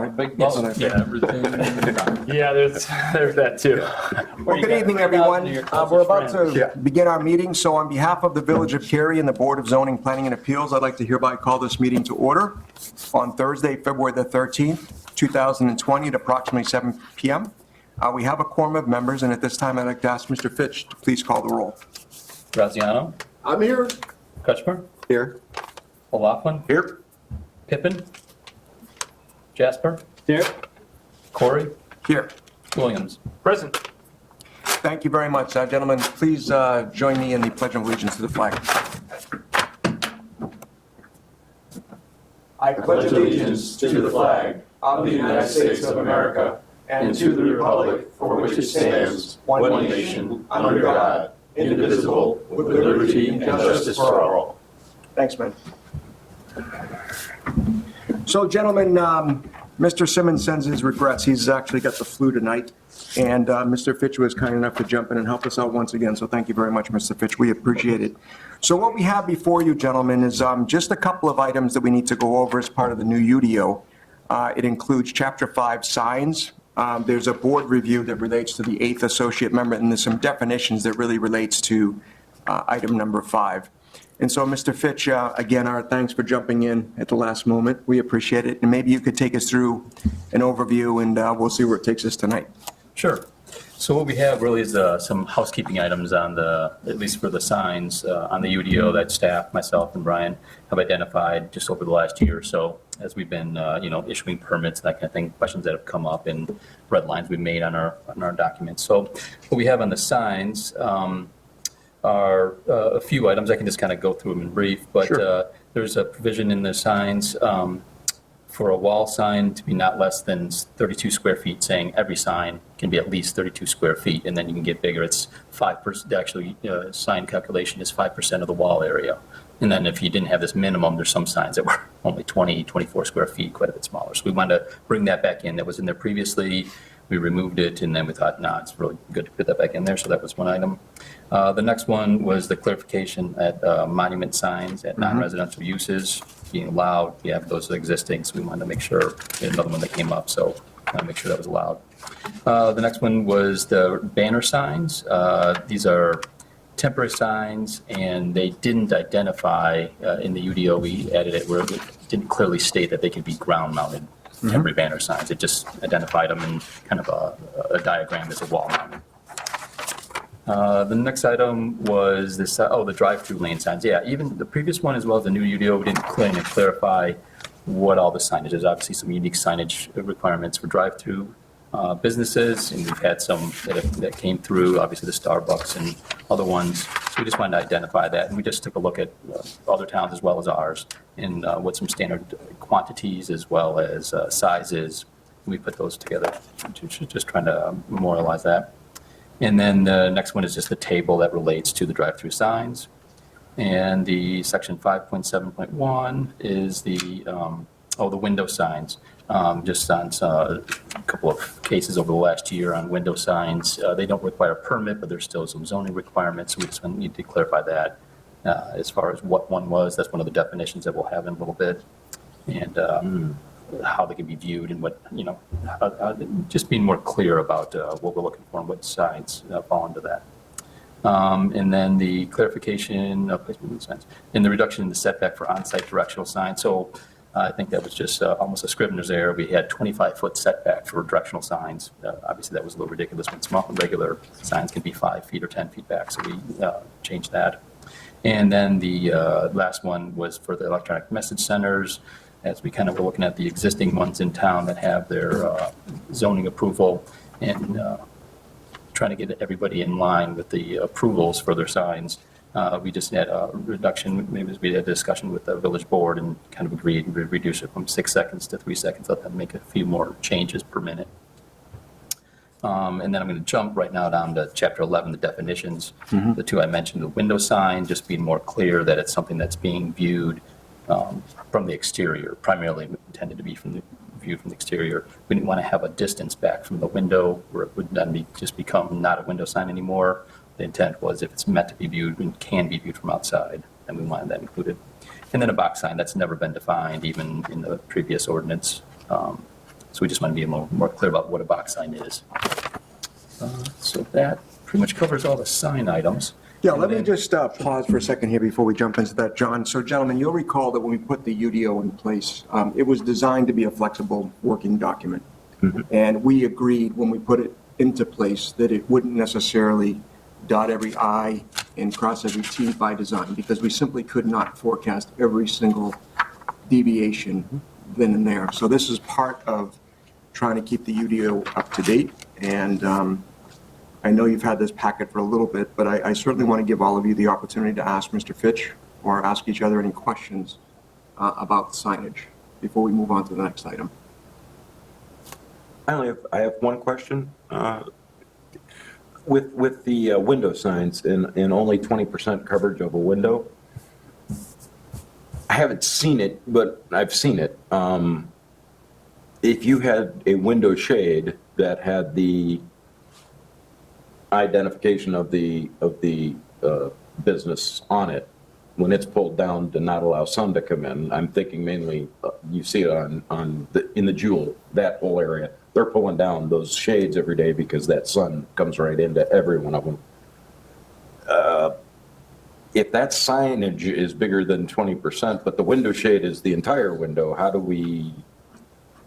Big Yes. bubble. Yeah, everything. Yeah, there's that too. Well, good evening, everyone. We're about to begin our meeting, so on behalf of the Village of Cary and the Board of Zoning, Planning, and Appeals, I'd like to hereby call this meeting to order on Thursday, February the 13th, 2020, at approximately 7 PM. We have a quorum of members, and at this time, I'd like to ask Mr. Fitch to please call the roll. Graziano, I'm here. Kretschmer, Here. O'Loughlin, Here. Pippin, Jasper, Here. Corey, Here. Williams. Present. Thank you very much. Gentlemen, please join me in the Pledge of Allegiance to the flag. I pledge allegiance to the flag of the United States of America and to the republic for which it stands, one nation, under God, indivisible, with liberty and justice for all. Thanks, man. So, gentlemen, Mr. Simmons sends his regrets. He's actually got the flu tonight, and Mr. Fitch was kind enough to jump in and help us out once again, so thank you very much, Mr. Fitch. We appreciate it. So what we have before you, gentlemen, is just a couple of items that we need to go over as part of the new UDO. It includes Chapter 5 signs. There's a board review that relates to the 8th associate member, and there's some definitions that really relates to item number 5. And so, Mr. Fitch, again, our thanks for jumping in at the last moment. We appreciate it. And maybe you could take us through an overview, and we'll see where it takes us tonight. Sure. So what we have really is some housekeeping items on at least for the signs on the UDO that staff, myself and Brian have identified just over the last year or so as we've been, issuing permits, that kind of thing, questions that have come up and red lines we've made on our documents. So what we have on the signs, are a few items. I can just kind of go through them in brief, but Sure. There's a provision in the signs for a wall sign to be not less than 32 square feet, saying every sign can be at least 32 square feet, and then you can get bigger. It's 5%, actually, sign calculation is 5% of the wall area. And then if you didn't have this minimum, there's some signs that were only 20, 24 square feet, quite a bit smaller. So we wanted to bring that back in. That was in there previously. We removed it, and then we thought, it's really good to put that back in there. So that was one item. The next one was the clarification at monument signs at non-residential uses being allowed. We have those existing, so we wanted to make sure. Another one that came up, so I wanted to make sure that was allowed. The next one was the banner signs. These are temporary signs, and they didn't identify in the UDO. We added it where it didn't clearly state that they could be ground-mounted. Temporary banner signs. It just identified them in kind of a diagram as a wall mounted. The next item was this, the drive-through lane signs. Yeah, even the previous one as well as the new UDO, we didn't clearly clarify what all the signage is. Obviously, some unique signage requirements for drive-through businesses, and we've had some that came through, obviously the Starbucks and other ones. So we just wanted to identify that, and we just took a look at other towns as well as ours, and what some standard quantities as well as sizes. We put those together, just trying to memorialize that. And then the next one is just the table that relates to the drive-through signs. And the section 5.7.1 is the window signs. Just on a couple of cases over the last year on window signs. They don't require a permit, but there's still some zoning requirements, so we just need to clarify that. As far as what one was, that's one of the definitions that we'll have in a little bit. And how they can be viewed and what, just being more clear about what we're looking for and what signs fall into that. And then the clarification of placement signs and the reduction in the setback for on-site directional signs. So I think that was just almost a scrivener's error. We had 25-foot setback for directional signs. Obviously, that was a little ridiculous. When small regular signs can be 5 feet or 10 feet back, so we changed that. And then the last one was for the electronic message centers. As we kind of were looking at the existing ones in town that have their zoning approval and trying to get everybody in line with the approvals for their signs. We just had a reduction, maybe we had a discussion with the village board and kind of agreed to reduce it from 6 seconds to 3 seconds, let them make a few more changes per minute. And then I'm going to jump right now down to Chapter 11, the definitions. The two I mentioned, the window sign, just being more clear that it's something that's being viewed from the exterior, primarily intended to be viewed from the exterior. We didn't want to have a distance back from the window where it would then just become not a window sign anymore. The intent was if it's meant to be viewed and can be viewed from outside, and we wanted that included. And then a box sign, that's never been defined, even in the previous ordinance. So we just want to be a little more clear about what a box sign is. So that pretty much covers all the sign items. Yeah, And let me then- just pause for a second here before we jump into that, John. So gentlemen, you'll recall that when we put the UDO in place, it was designed to be a flexible working document. And we agreed when we put it into place that it wouldn't necessarily dot every I and cross every T by design, because we simply could not forecast every single deviation then and there. So this is part of trying to keep the UDO up to date. And I know you've had this packet for a little bit, but I certainly want to give all of you the opportunity to ask Mr. Fitch or ask each other any questions about signage before we move on to the next item. I have one question. With the window signs and only 20% coverage of a window, I haven't seen it, but I've seen it. If you had a window shade that had the identification of the business on it, when it's pulled down to not allow sun to come in, I'm thinking mainly, you see it in the Jewel, that whole area. They're pulling down those shades every day because that sun comes right into every one of them. If that signage is bigger than 20%, but the window shade is the entire window, how do we?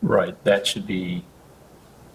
Right, that should be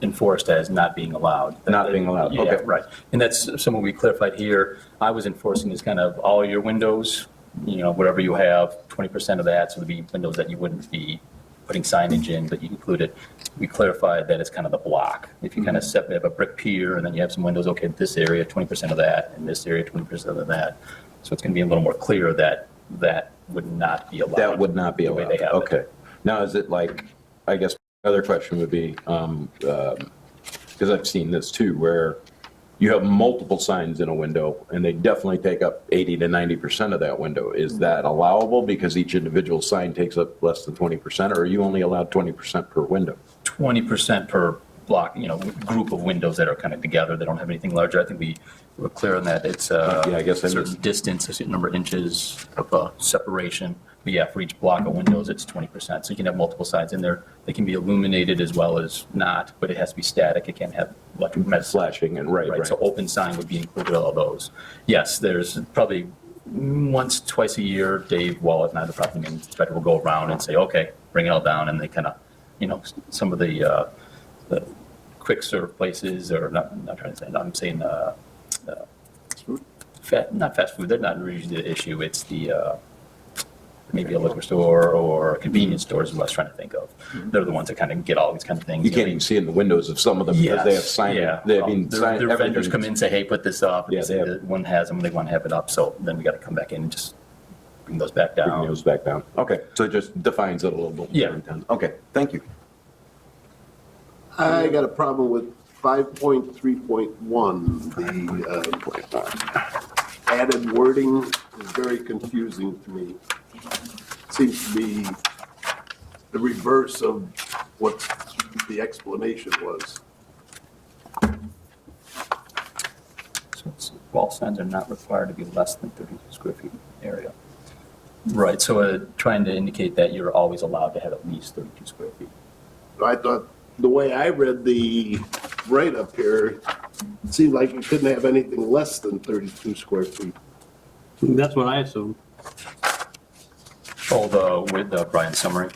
enforced as not being allowed. Not being allowed, Yeah, okay. right. And that's something we clarified here. I was enforcing is kind of all your windows, whatever you have, 20% of that, so it'd be windows that you wouldn't be putting signage in, but you included. We clarified that it's kind of the block. If you kind of have a brick pier and then you have some windows, okay, this area, 20% of that, and this area, 20% of that. So it's going to be a little more clear that that would not be allowed. That would not be the way allowed. they have it. Okay. Now, is it like, I guess my other question would be, because I've seen this too, where you have multiple signs in a window and they definitely take up 80 to 90% of that window. Is that allowable because each individual sign takes up less than 20%, or are you only allowed 20% per window? 20% per block, group of windows that are kind of together. They don't have anything larger. I think we were clear on that. It's Yeah, I guess I a certain missed- distance, a certain number of inches of separation. But yeah, for each block of windows, it's 20%. So you can have multiple signs in there. They can be illuminated as well as not, but it has to be static. It can't have electric Flashing and right. So open sign would be included, all those. Yes, there's probably once, twice a year, Dave Wallet and I, the property maintenance inspector, will go around and say, okay, bring it all down. And they kind of, some of the quick serve places, or not trying to say, I'm saying, not fast food, they're not really the issue. It's the, maybe a liquor store or a convenience store is what I was trying to think of. They're the ones that kind of get all these kind of things. You can't even see in the windows of some of them because they have sign. Yeah. Their Their vendors come in and say, hey, put this up. And Yeah, they say they have- that one has them, they want to have it up. So then we got to come back in and just bring those back Bring down. those back down. Okay, so it just defines it a little bit. Yeah. Okay, thank you. I got a problem with 5.3.1. The added wording is very confusing to me. Seems to be the reverse of what the explanation was. So wall signs are not required to be less than 30 square feet area. Right, so trying to indicate that you're always allowed to have at least 32 square feet. I thought, the way I read the write-up here, it seemed like you couldn't have anything less than 32 square feet. That's what I assumed. With Brian's summary.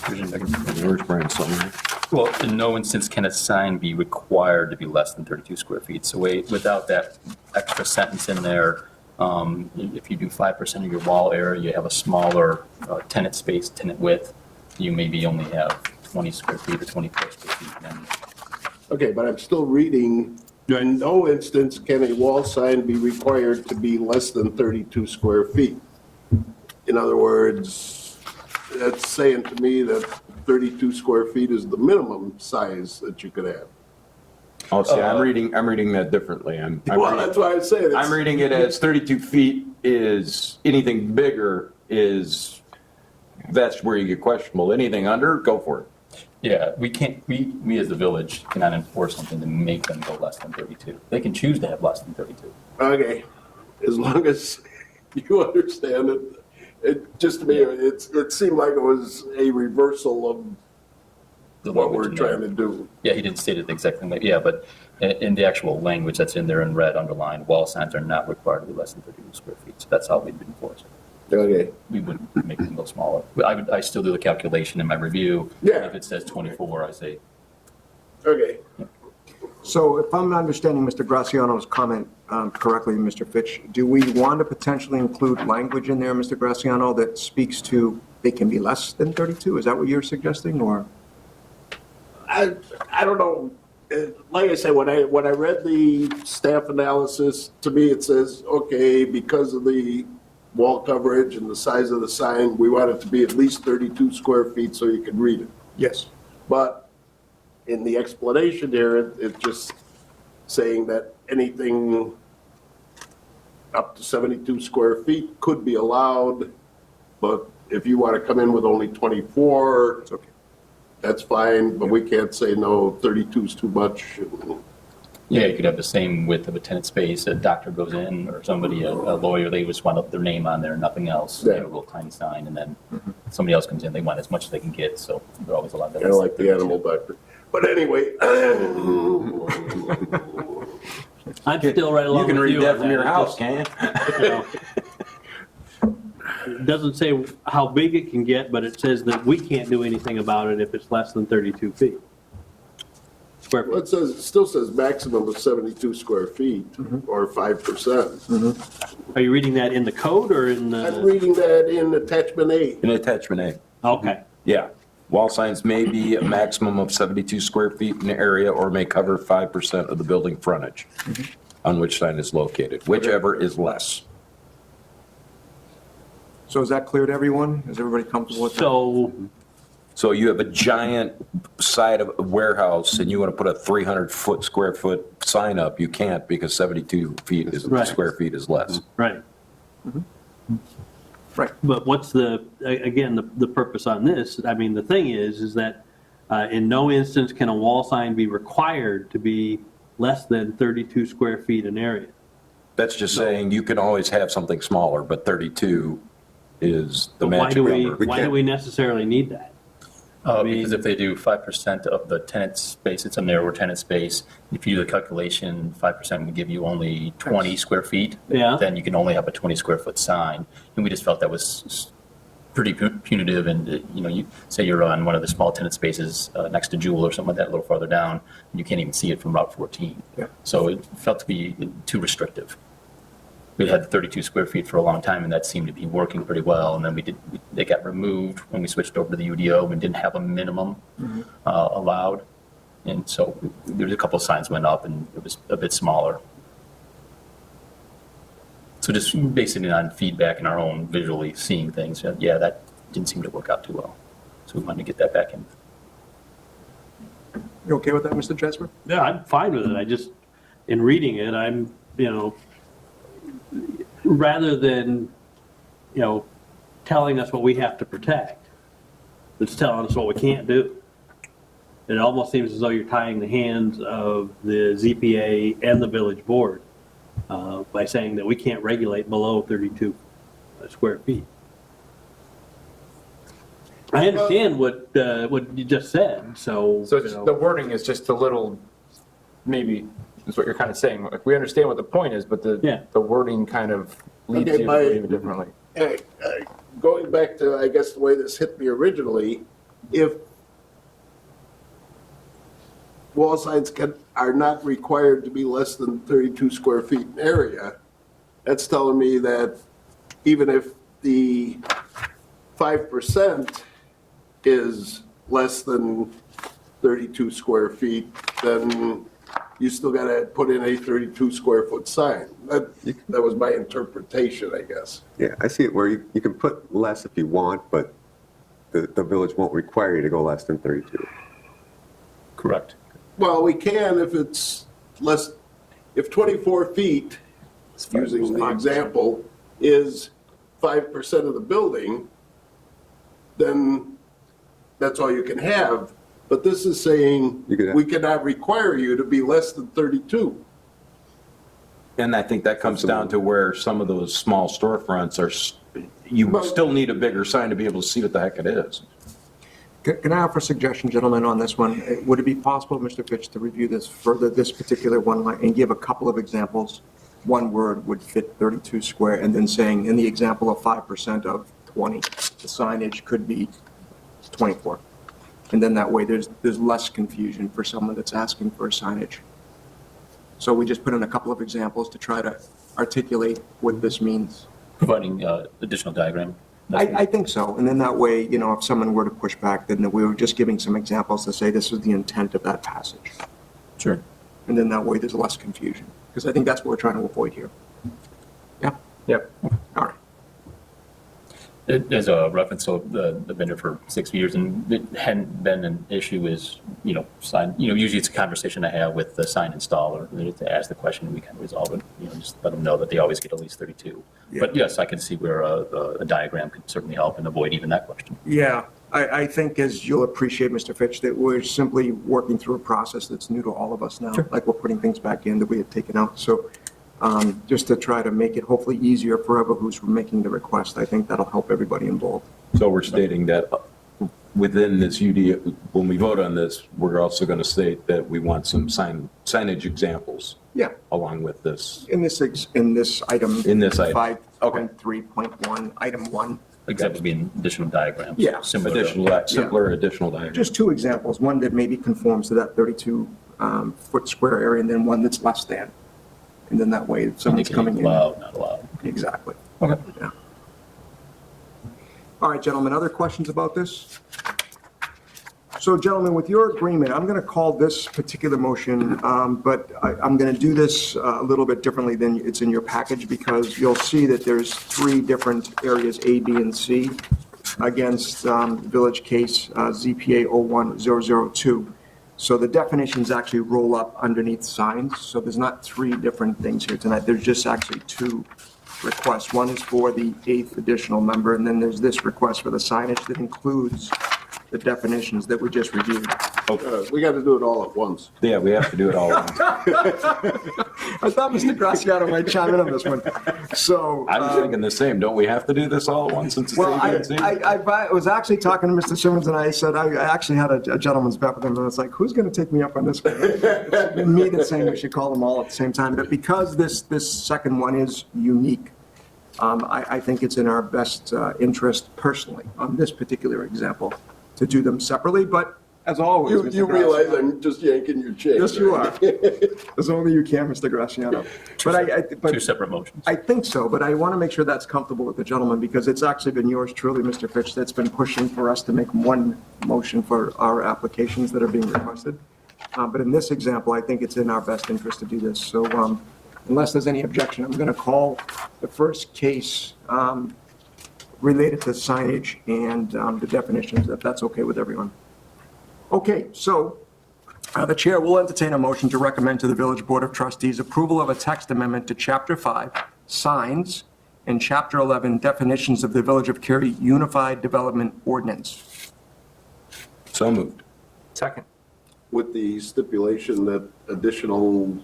Where's Brian's summary? Well, in no instance can a sign be required to be less than 32 square feet. So without that extra sentence in there, if you do 5% of your wall area, you have a smaller tenant space, tenant width, you maybe only have 20 square feet or 24 square feet. Then Okay, but I'm still reading, in no instance can a wall sign be required to be less than 32 square feet. In other words, that's saying to me that 32 square feet is the minimum size that you could have. Oh, see, I'm reading that differently. Well, that's why I say it. I'm reading it as 32 feet is, anything bigger is, that's where you get questionable. Anything under, go for it. yeah, we can't, we as the village cannot enforce something to make them go less than 32. They can choose to have less than 32. Okay, as long as you understand it, just to me, it seemed like it was a reversal of the what language we're in there. trying to do. Yeah, he didn't state it exactly, yeah, but in the actual language that's in there in red underlined, wall signs are not required to be less than 32 square feet. So that's how we've been enforcing. Okay. We wouldn't make them go smaller. But I still do the calculation in my review. Yeah. If it says 24, I say, Okay. So if I'm understanding Mr. Graziano's comment correctly, Mr. Fitch, do we want to potentially include language in there, Mr. Graziano, that speaks to they can be less than 32? Is that what you're suggesting, or? I don't know. Like I said, when I read the staff analysis, to me it says, okay, because of the wall coverage and the size of the sign, we want it to be at least 32 square feet so you can read it. Yes. But in the explanation here, it's just saying that anything up to 72 square feet could be allowed, but if you want to come in with only 24, It's okay. that's fine, but we can't say no, 32 is too much. yeah, you could have the same width of a tenant space, a doctor goes in, or somebody, a lawyer, they just want their name on there, nothing else. They have a little tiny sign, and then somebody else comes in, they want as much as they can get, so they're always allowed that. Kind of like the animal doctor. But anyway, I'm still right along You can with read you that on from your It house, just, can't you? you know, it doesn't say how big it can get, but it says that we can't do anything about it if it's less than 32 feet. Square well, feet. it still says maximum of 72 square feet or 5%. Are you reading that in the code or in I'm the? reading that in attachment A. In attachment A, Okay, yeah. Wall signs may be a maximum of 72 square feet in area or may cover 5% of the building frontage on which sign is located, whichever is less. So is that clear to everyone? Is everybody comfortable with that? so, So you have a giant side of a warehouse and you want to put a 300 square foot sign up, you can't because 72 feet is, Right. square feet is less. right. Right. But what's again, the purpose on this? I mean, the thing is that in no instance can a wall sign be required to be less than 32 square feet in area. That's just saying you can always have something smaller, but 32 is the But why magic do we, number. why do we necessarily need that? Because if they do 5% of the tenant space, it's a narrower tenant space. If you do the calculation, 5% would give you only 20 square feet. Yeah. Then you can only have a 20 square foot sign. And we just felt that was pretty punitive. And, you say you're on one of the small tenant spaces next to Jewel or something like that, a little farther down, and you can't even see it from Route 14. Yeah. So it felt to be too restrictive. We had 32 square feet for a long time, and that seemed to be working pretty well. And then they got removed when we switched over to the UDO and didn't have a minimum allowed. And so there was a couple of signs went up, and it was a bit smaller. So just basing it on feedback and our own visually seeing things, yeah, that didn't seem to work out too well. So we wanted to get that back in. You okay with that, Mr. Jesper? Yeah, I'm fine with it. I just, in reading it, I'm, rather than, telling us what we have to protect, it's telling us what we can't do. It almost seems as though you're tying the hands of the ZPA and the village board by saying that we can't regulate below 32 square feet. I understand what you just said, so. So it's, the wording is just a little, maybe, is what you're kind of saying. Like, we understand what the point is, but Yeah. the wording kind of leads Okay, you to believe it differently. Going back to, I guess, the way this hit me originally, if wall signs are not required to be less than 32 square feet in area, that's telling me that even if the 5% is less than 32 square feet, then you still got to put in a 32 square foot sign. That was my interpretation, I guess. Yeah, I see it where you can put less if you want, but the village won't require you to go less than 32. Correct. Well, we can if it's less, if 24 feet, using the example, is 5% of the building, then that's all you can have. But this is saying You could have- we cannot require you to be less than 32. And I think that comes down to where some of those small storefronts are, you Well- still need a bigger sign to be able to see what the heck it is. Can I offer a suggestion, gentlemen, on this one? Would it be possible, Mr. Fitch, to review this further, this particular one line, and give a couple of examples? One word would fit 32 square, and then saying, in the example of 5% of 20, the signage could be 24. And then that way, there's less confusion for someone that's asking for a signage. So we just put in a couple of examples to try to articulate what this means. Providing additional diagram. I think so. And then that way, you know, if someone were to push back, then we were just giving some examples to say this is the intent of that passage. Sure. And then that way, there's less confusion. Because I think that's what we're trying to avoid here. Yeah? Yep. All right. As a reference, so I've been here for 6 years, and it hadn't been an issue is, usually it's a conversation I have with the sign installer, to ask the question, and we can resolve it, just let them know that they always get at least 32. Yeah. But yes, I can see where a diagram could certainly help and avoid even that question. Yeah, I think, as you'll appreciate, Mr. Fitch, that we're simply working through a process that's new to all of us now. Like we're putting things back in that we had taken out. So just to try to make it hopefully easier for whoever who's making the request, I think that'll help everybody involved. So we're stating that within this UD, when we vote on this, we're also going to state that we want some signage examples Yeah, along with this. in this item. In this item. Okay. 5.3.1, item 1. Except being additional diagrams. Yeah. Similar to- Additional, simpler additional diagrams. Just two examples, one that maybe conforms to that 32 foot square area, and then one that's less than. And then that way, if someone's coming Indicating in. allowed, not allowed. Exactly. Okay. Yeah. All right, gentlemen, other questions about this? So gentlemen, with your agreement, I'm going to call this particular motion, but I'm going to do this a little bit differently than it's in your package, because you'll see that there's 3 different areas, A, B, and C, against Village Case ZPA 01002. So the definitions actually roll up underneath signs, so there's not 3 different things here tonight, there's just actually 2 requests. One is for the 8th additional member, and then there's this request for the signage that includes the definitions that we just reviewed. We got to do it all at once. Yeah, we have to do it all. I thought Mr. Graziano might chime in on this one. So. I was thinking the same. Don't we have to do this all at once since it's Well, A, B, and C? I was actually talking to Mr. Simmons, and I said, I actually had a gentleman's bet with him, and I was like, who's going to take me up on this one? It's me that's saying we should call them all at the same time, but because this second one is unique, I think it's in our best interest personally, on this particular example, to do them separately, but as always, Mr. You Graziano- realize I'm just yanking your chain. Yes, you are. As only you can, Mr. Graziano. But 2 separate motions. I think so, but I want to make sure that's comfortable with the gentleman, because it's actually been yours truly, Mr. Fitch, that's been pushing for us to make one motion for our applications that are being requested. But in this example, I think it's in our best interest to do this. So unless there's any objection, I'm going to call the first case related to signage and the definitions, if that's okay with everyone. Okay, so the chair will entertain a motion to recommend to the Village Board of Trustees approval of a text amendment to Chapter 5, Signs, and Chapter 11, Definitions of the Village of Cary Unified Development Ordinance. So moved. Second. With the stipulation that additional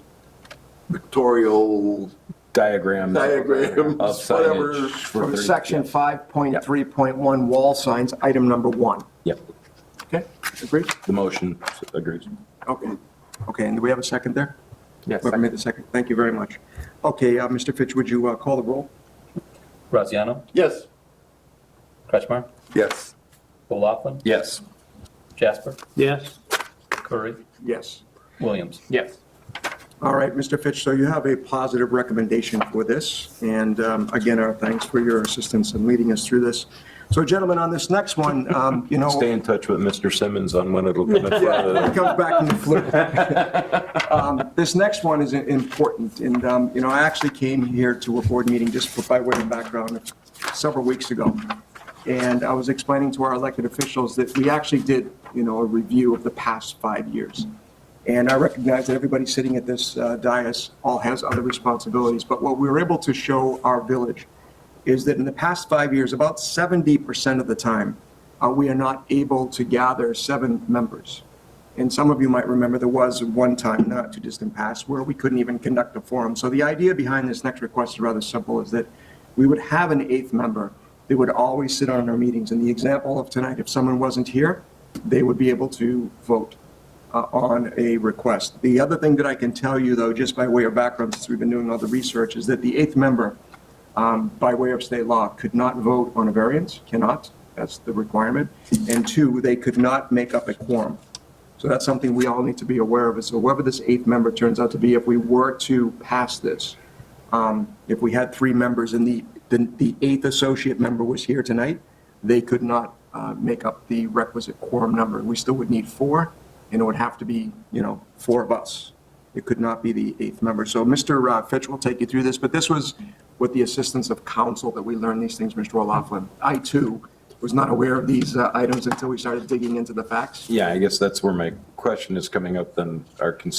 pictorial Diagrams. diagrams, Of whatever. signage. for From 30 Section 5.3.1, Wall Signs, item number 1. Yep, Okay, agreed? the motion agrees. Okay. Okay, and do we have a second there? Yes. Whoever made the second, thank you very much. Okay, Mr. Fitch, would you call the roll? Graziano, Yes. Kretschmar, Yes. O'Loughlin, Yes. Jasper, Yes. Curry, Yes. Williams. Yes. All right, Mr. Fitch, so you have a positive recommendation for this, and again, our thanks for your assistance in leading us through this. So gentlemen, on this next one, Stay in touch with Mr. Simmons on when it'll come in front of it the. comes back from the flu. This next one is important, and, I actually came here to a board meeting just by way of background several weeks ago, and I was explaining to our elected officials that we actually did, a review of the past 5 years. And I recognize that everybody sitting at this dais all has other responsibilities, but what we were able to show our village is that in the past 5 years, about 70% of the time, we are not able to gather 7 members. And some of you might remember there was one time, not too distant past, where we couldn't even conduct a forum. So the idea behind this next request is rather simple, is that we would have an 8th member that would always sit on our meetings. In the example of tonight, if someone wasn't here, they would be able to vote on a request. The other thing that I can tell you, though, just by way of background, since we've been doing all the research, is that the eighth member, by way of state law, could not vote on a variance, cannot, that's the requirement. And two, they could not make up a quorum. So that's something we all need to be aware of. So whoever this eighth member turns out to be, if we were to pass this, if we had three members and the eighth associate member was here tonight, they could not make up the requisite quorum number. We still would need four, and it would have to be, four of us. It could not be the eighth member. So Mr. Fitch will take you through this, but this was with the assistance of counsel that we learned these things, Mr. O'Laughlin. I, too, was not aware of these items until we started digging into the facts. Yeah, I guess that's where my question is coming up then.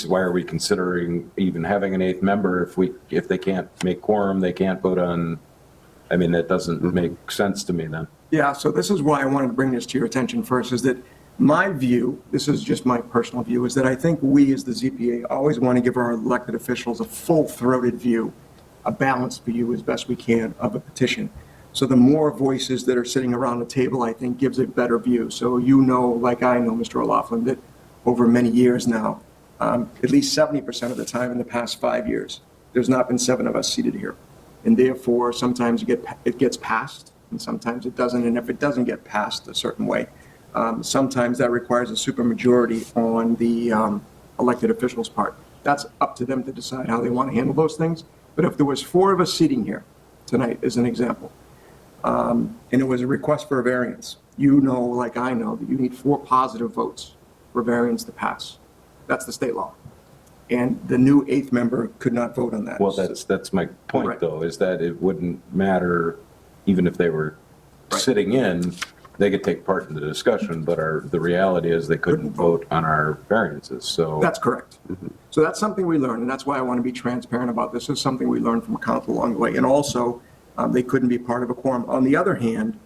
Why are we considering even having an eighth member if they can't make quorum, they can't vote on, that doesn't make sense to me then. Yeah, so this is why I wanted to bring this to your attention first, is that my view, this is just my personal view, is that I think we as the ZPA always want to give our elected officials a full-throated view, a balanced view as best we can of a petition. So the more voices that are sitting around the table, I think, gives a better view. So like I know, Mr. O'Laughlin, that over many years now, at least 70% of the time in the past 5 years, there's not been 7 of us seated here. And therefore, sometimes it gets passed, and sometimes it doesn't. And if it doesn't get passed a certain way, sometimes that requires a supermajority on the elected officials' part. That's up to them to decide how they want to handle those things. But if there was 4 of us sitting here tonight, as an example, and it was a request for a variance, like I know, that you need 4 positive votes for variance to pass. That's the state law. And the new 8th member could not vote on that. Well, that's my point, Right. though, is that it wouldn't matter even if they were Right. sitting in, they could take part in the discussion, but the reality is they couldn't vote on our variances, so. That's correct. So that's something we learned, and that's why I want to be transparent about this. This is something we learned from council along the way. And also, they couldn't be part of a quorum. On the other hand,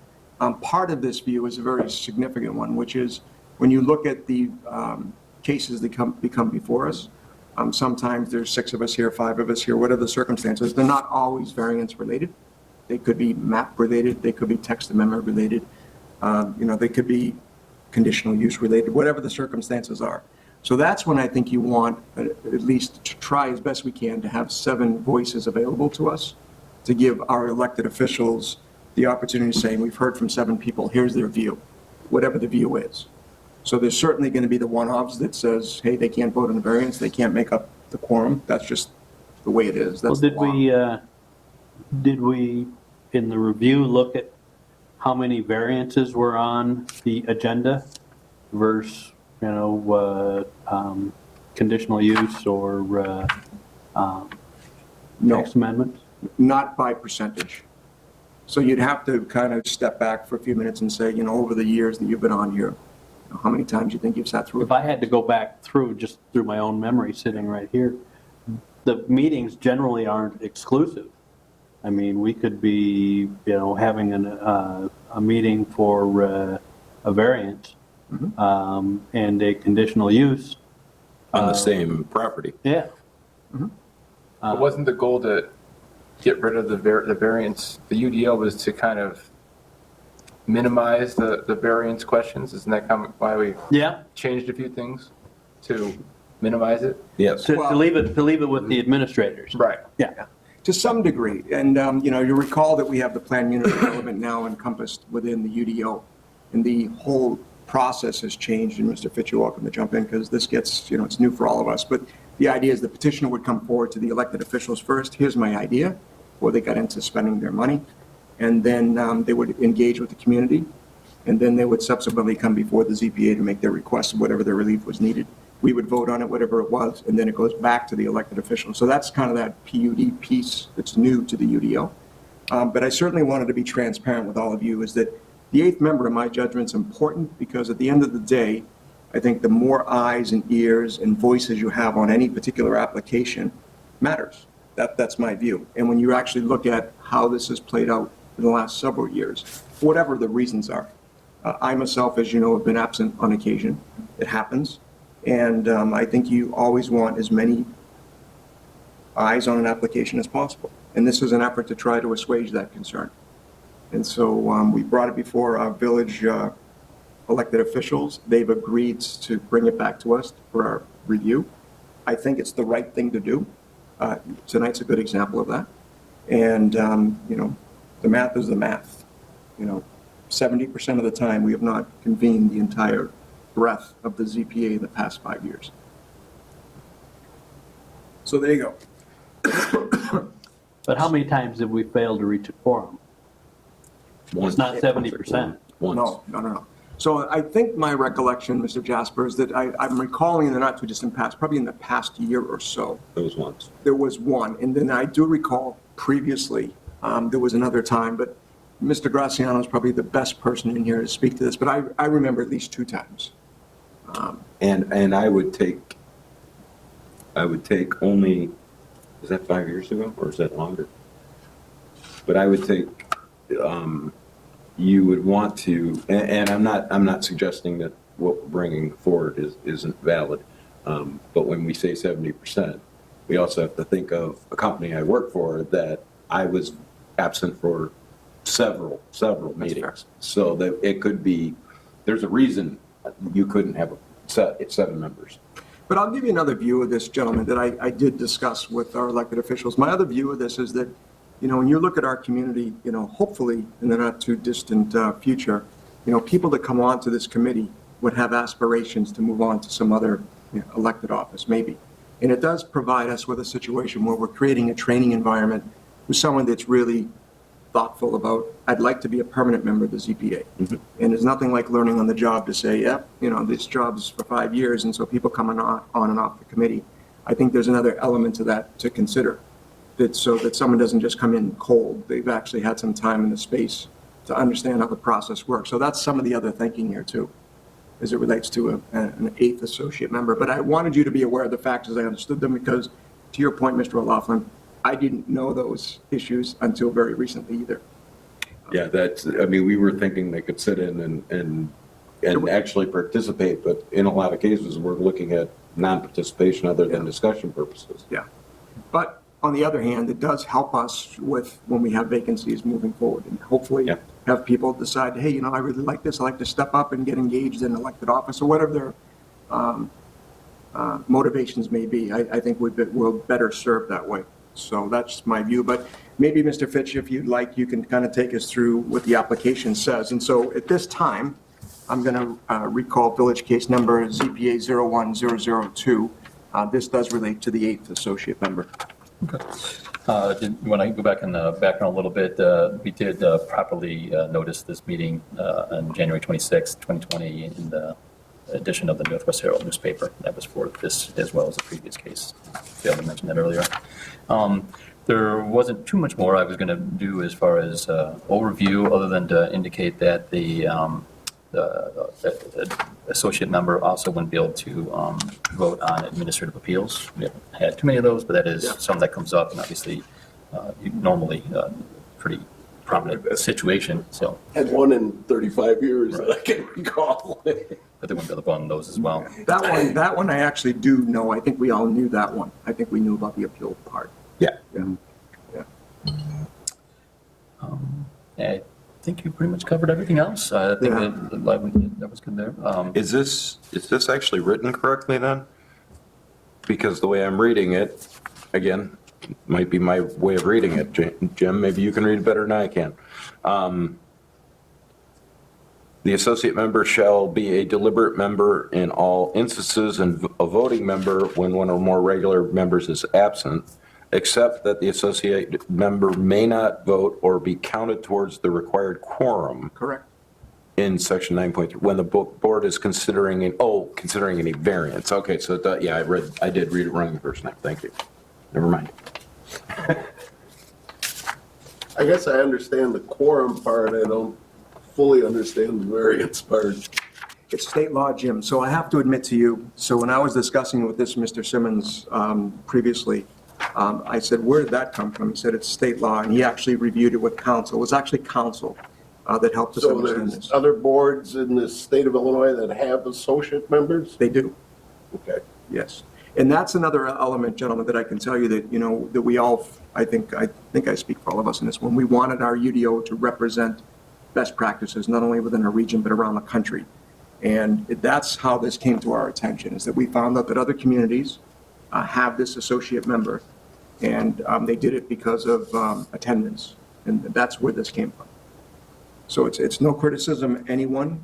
part of this view is a very significant one, which is when you look at the cases that become before us, sometimes there's 6 of us here, 5 of us here, whatever the circumstances. They're not always variance related. They could be map related. They could be text amendment related. They could be conditional use related, whatever the circumstances are. So that's when I think you want, at least to try as best we can, to have 7 voices available to us, to give our elected officials the opportunity to say, we've heard from 7 people, here's their view, whatever the view is. So there's certainly going to be the one-offs that says, hey, they can't vote on the variance, they can't make up the quorum. That's just the way it is. Well, That's the law. did we, in the review, look at how many variances were on the agenda versus, conditional use or No. text amendments? Not by percentage. So you'd have to kind of step back for a few minutes and say, over the years that you've been on here, how many times you think you've sat through it? If I had to go back through my own memory sitting right here, the meetings generally aren't exclusive. We could be, having a meeting for a variance and a conditional use. On the same property. Yeah. But wasn't the goal to get rid of the variance? The UDO was to kind of minimize the variance questions. Isn't that why we Yeah. changed a few things to minimize it? Yes. To leave it with the administrators. Right. Yeah. To some degree. And, you recall that we have the plan unit development now encompassed within the UDO. And the whole process has changed. And Mr. Fitch, you're welcome to jump in because this gets, it's new for all of us. But the idea is the petitioner would come forward to the elected officials first. Here's my idea, before they got into spending their money. And then they would engage with the community. And then they would subsequently come before the ZPA to make their request of whatever their relief was needed. We would vote on it, whatever it was, and then it goes back to the elected officials. So that's kind of that PUD piece that's new to the UDO. But I certainly wanted to be transparent with all of you, is that the 8th member, in my judgment, is important because at the end of the day, I think the more eyes and ears and voices you have on any particular application matters. That's my view. And when you actually look at how this has played out in the last several years, whatever the reasons are, I myself, as you know, have been absent on occasion. It happens. And I think you always want as many eyes on an application as possible. And this is an effort to try to assuage that concern. And so we brought it before our village elected officials. They've agreed to bring it back to us for our review. I think it's the right thing to do. Tonight's a good example of that. And, the math is the math. 70% of the time, we have not convened the entire breadth of the ZPA in the past 5 years. So there you go. But how many times have we failed to reach a quorum? It's not 70%. No. So I think my recollection, Mr. Jasper, is that I'm recalling in the not too distant past, probably in the past year or so, There was once. there was one. And then I do recall previously, there was another time, but Mr. Graciano is probably the best person in here to speak to this, but I remember at least 2 times. And I would take only, is that 5 years ago or is that longer? But I would take, you would want to, and I'm not suggesting that what we're bringing forward isn't valid. But when we say 70%, we also have to think of a company I work for that I was absent for several meetings. So that it could be, there's a reason you couldn't have it's 7 members. But I'll give you another view of this, gentlemen, that I did discuss with our elected officials. My other view of this is that, when you look at our community, hopefully in the not too distant future, people that come on to this committee would have aspirations to move on to some other elected office, maybe. And it does provide us with a situation where we're creating a training environment with someone that's really thoughtful about, I'd like to be a permanent member of the ZPA. Mm-hmm. And there's nothing like learning on the job to say, yep, this job's for 5 years, and so people coming on and off the committee. I think there's another element to that to consider, so that someone doesn't just come in cold. They've actually had some time in the space to understand how the process works. So that's some of the other thinking here too, as it relates to an 8th associate member. But I wanted you to be aware of the facts as I understood them, because to your point, Mr. O'Loughlin, I didn't know those issues until very recently either. Yeah, we were thinking they could sit in and actually participate, but in a lot of cases, we're looking at non-participation other than discussion purposes. Yeah. But on the other hand, it does help us with when we have vacancies moving forward, and hopefully have people decide, hey, I really like this. I like to step up and get engaged in elected office, or whatever their motivations may be. I think we'll better serve that way. So that's my view. But maybe, Mr. Fitch, if you'd like, you can kind of take us through what the application says. And so at this time, I'm going to recall village case number ZPA 01002. This does relate to the 8th associate member. Okay. When I go back in the background a little bit, we did properly notice this meeting on January 26, 2020, in the edition of the Northwest Herald newspaper. That was for this as well as the previous case. Failed to mention that earlier. There wasn't too much more I was going to do as far as overview, other than to indicate that the associate member also wouldn't be able to vote on administrative appeals. We haven't had too many of those, but that is something that comes up, and obviously normally pretty prominent situation. So Had one in 35 years that I can recall. but they wouldn't be able to vote on those as well. That one I actually do know. I think we all knew that one. I think we knew about the appeal part. Yeah. I think you pretty much covered everything else. I think that was good there. Is this actually written correctly then? Because the way I'm reading it, again, might be my way of reading it. Jim, maybe you can read it better than I can. The associate member shall be a deliberate member in all instances and a voting member when one or more regular members is absent, except that the associate member may not vote or be counted towards the required quorum. Correct. In section 9.3, when the board is considering any variance. Okay, so I did read it wrong the first time. Thank you. Never mind. I guess I understand the quorum part. I don't fully understand the variance part. It's state law, Jim. So I have to admit to you, so when I was discussing with this Mr. Simmons previously, I said, where did that come from? He said, it's state law, and he actually reviewed it with counsel. It was actually counsel that helped us So understand there's this. other boards in the state of Illinois that have associate members? They do, Okay. yes. And that's another element, gentlemen, that I can tell you that, that we all, I think I speak for all of us in this one. We wanted our UDO to represent best practices, not only within our region, but around the country. And that's how this came to our attention, is that we found out that other communities have this associate member, and they did it because of attendance, and that's where this came from. So it's no criticism of anyone.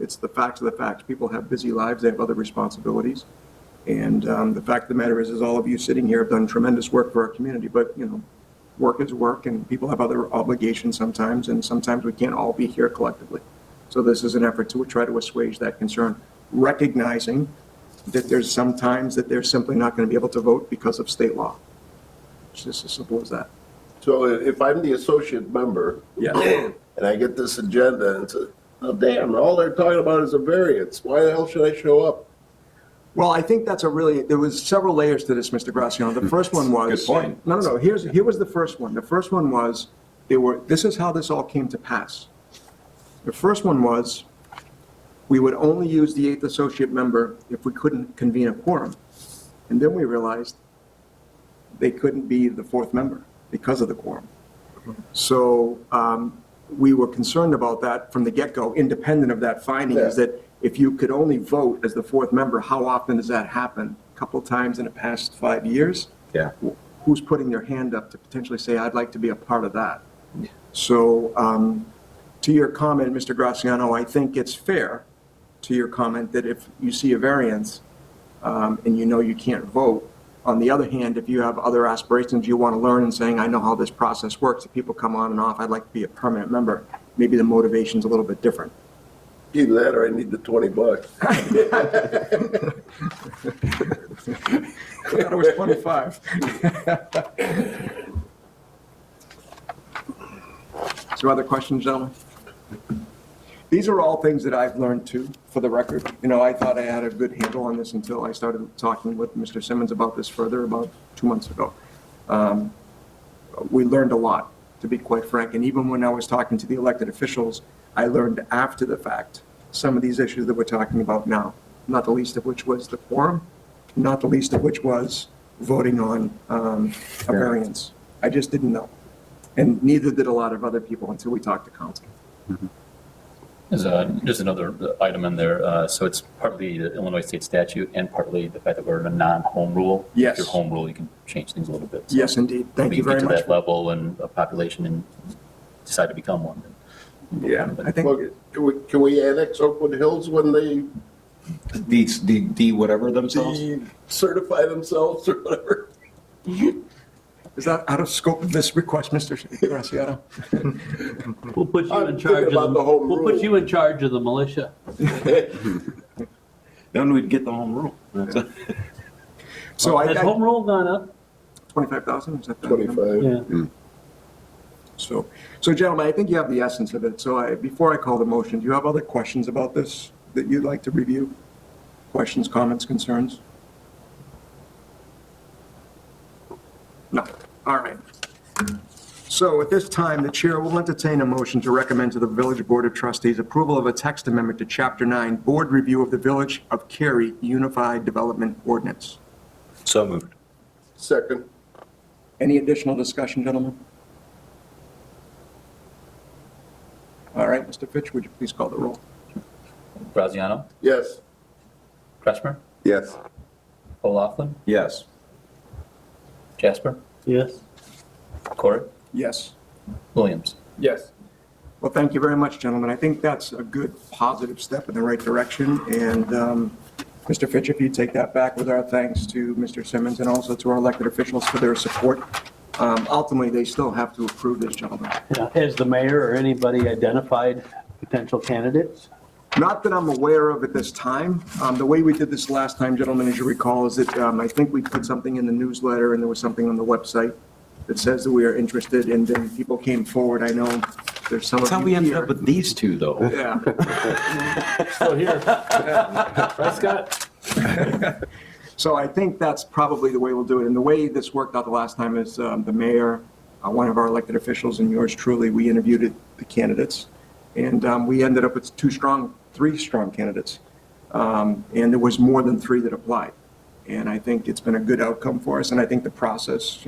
It's the facts of the facts. People have busy lives, they have other responsibilities. And the fact of the matter is all of you sitting here have done tremendous work for our community, but, you know, work is work, and people have other obligations sometimes, and sometimes we can't all be here collectively. So this is an effort to try to assuage that concern, recognizing that there's some times that they're simply not going to be able to vote because of state law. It's just as simple as that. So if I'm the associate member, Yeah. and I get this agenda and say, oh damn, all they're talking about is a variance, why the hell should I show up? Well, I think there was several layers to this, Mr. Graziano. The first one was. Good point. No. Here was the first one. The first one was, this is how this all came to pass. The first one was, we would only use the 8th associate member if we couldn't convene a quorum. And then we realized they couldn't be the 4th member because of the quorum. So we were concerned about that from the get-go, independent of that finding, is Yeah. that if you could only vote as the 4th member, how often does that happen? A couple times in the past 5 years? Yeah. Who's putting their hand up to potentially say, I'd like to be a part of that? So to your comment, Mr. Graziano, I think it's fair to your comment that if you see a variance and you know you can't vote, on the other hand, if you have other aspirations you want to learn and saying, I know how this process works, if people come on and off, I'd like to be a permanent member, maybe the motivation's a little bit different. Either that or I need the $20. I thought it was 25. So other questions, gentlemen? These are all things that I've learned too, for the record. You know, I thought I had a good handle on this until I started talking with Mr. Simmons about this further about 2 months ago. We learned a lot, to be quite frank, and even when I was talking to the elected officials, I learned after the fact some of these issues that we're talking about now, not the least of which was the quorum, not the least of which was voting on a variance. I just didn't know. And neither did a lot of other people until we talked to council. There's another item in there, so it's partly the Illinois state statute and partly the fact that we're in a non-home rule. Yes. If you're home rule, you can change things a little bit. So Yes, indeed. Thank you very We can much. get to that level and a population and decide to become one. Yeah, I think, Well, can we annex Oakwood Hills when they Whatever themselves? certify themselves or whatever? is that out of scope of this request, Mr. Graziano? We'll put you I'm in charge thinking of about the home we'll put rule. you in charge of the militia. Then we'd get the home rule. That's it. So Has home rule gone up? 25,000, is that the number? 25. Yeah. So gentlemen, I think you have the essence of it. So before I call the motion, do you have other questions about this that you'd like to review? Questions, comments, concerns? No. All right. So at this time, the chair will entertain a motion to recommend to the Village Board of Trustees approval of a text amendment to Chapter 9, Board Review of the Village of Cary Unified Development Ordinance. So moved. Second. Any additional discussion, gentlemen? All right, Mr. Fitch, would you please call the roll? Graziano, Yes. Kretschmer, Yes. O'Laughlin, Yes. Jasper, Yes. Corey, Yes. Williams. Yes. Well, thank you very much, gentlemen. I think that's a good, positive step in the right direction. And Mr. Fitch, if you take that back with our thanks to Mr. Simmons and also to our elected officials for their support. Ultimately, they still have to approve this, gentlemen. Has the mayor or anybody identified potential candidates? Not that I'm aware of at this time. The way we did this last time, gentlemen, as you recall, is that I think we put something in the newsletter and there was something on the website that says that we are interested, and then people came forward. I know there's some of you That's how we ended here. up with these two, though. Yeah. Still here. Right, Scott? So I think that's probably the way we'll do it. And the way this worked out the last time is the mayor, one of our elected officials, and yours truly, we interviewed the candidates. And we ended up with three strong candidates. And there was more than three that applied. And I think it's been a good outcome for us. And I think the process,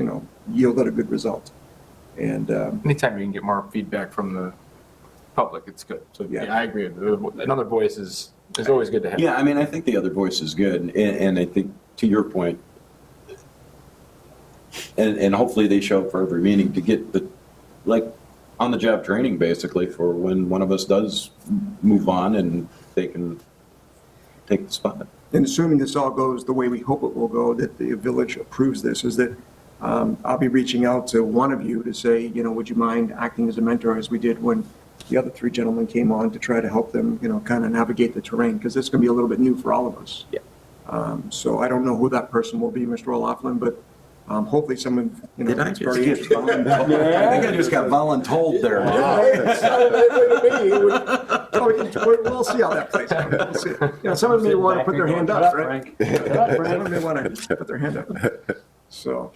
yielded a good result. And Anytime you can get more feedback from the public, it's good. So Yeah. yeah, I agree. Another voice is It's always good to have. Yeah, I mean, I think the other voice is good, and I think, to your point, and hopefully they show up for every meeting to get the, like, on-the-job training, basically, for when one of us does move on and they can take the spot. And assuming this all goes the way we hope it will go, that the village approves this, is that I'll be reaching out to one of you to say, would you mind acting as a mentor as we did when the other three gentlemen came on to try to help them, kind of navigate the terrain, because it's going to be a little bit new for all of us. Yeah. So I don't know who that person will be, Mr. O'Laughlin, but hopefully someone, Did I that's just very get voluntold? I think I just got voluntold there. We'll see how that plays out. We'll see. Someone may want to put their hand up, right? Someone may want to put their hand up. So,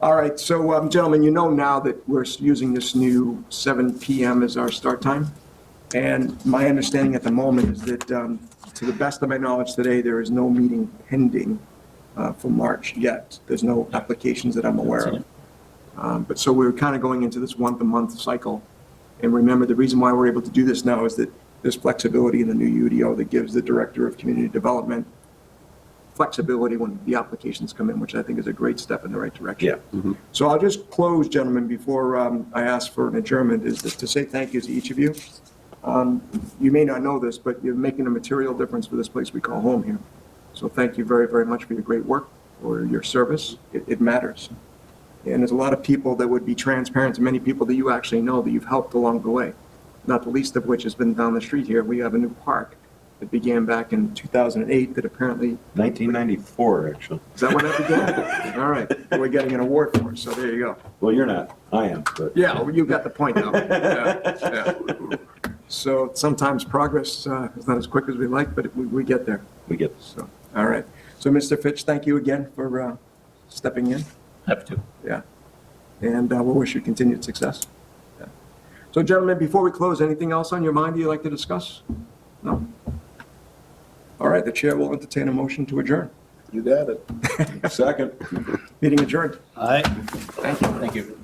all right, so gentlemen, you know now that we're using this new 7 PM as our start time. And my understanding at the moment is that, to the best of my knowledge today, there is no meeting pending for March yet. There's no applications that I'm aware of. But so we're kind of going into this once-a-month cycle. And remember, the reason why we're able to do this now is that there's flexibility in the new UDO that gives the Director of Community Development flexibility when the applications come in, which I think is a great step in the right direction. Yeah. So I'll just close, gentlemen, before I ask for an adjournment, is to say thank you to each of you. You may not know this, but you're making a material difference for this place we call home here. So thank you very, very much for your great work, for your service. It matters. And there's a lot of people that would be transparent to many people that you actually know that you've helped along the way, not the least of which has been down the street here. We have a new park that began back in 2008 that apparently, 1994, actually. is that when that began? All right, we're getting an award for it, so there you go. Well, you're not. I am, but. Yeah, well, you got the point now. Yeah. So sometimes progress is not as quick as we like, but we get there. We get this. So, all right. So, Mr. Fitch, thank you again for stepping in. Have to. Yeah. And we'll wish you continued success. Yeah. So, gentlemen, before we close, anything else on your mind that you'd like to discuss? No? All right, the chair will entertain a motion to adjourn. You got it. Second. Meeting adjourned. All right. Thank you. Thank you.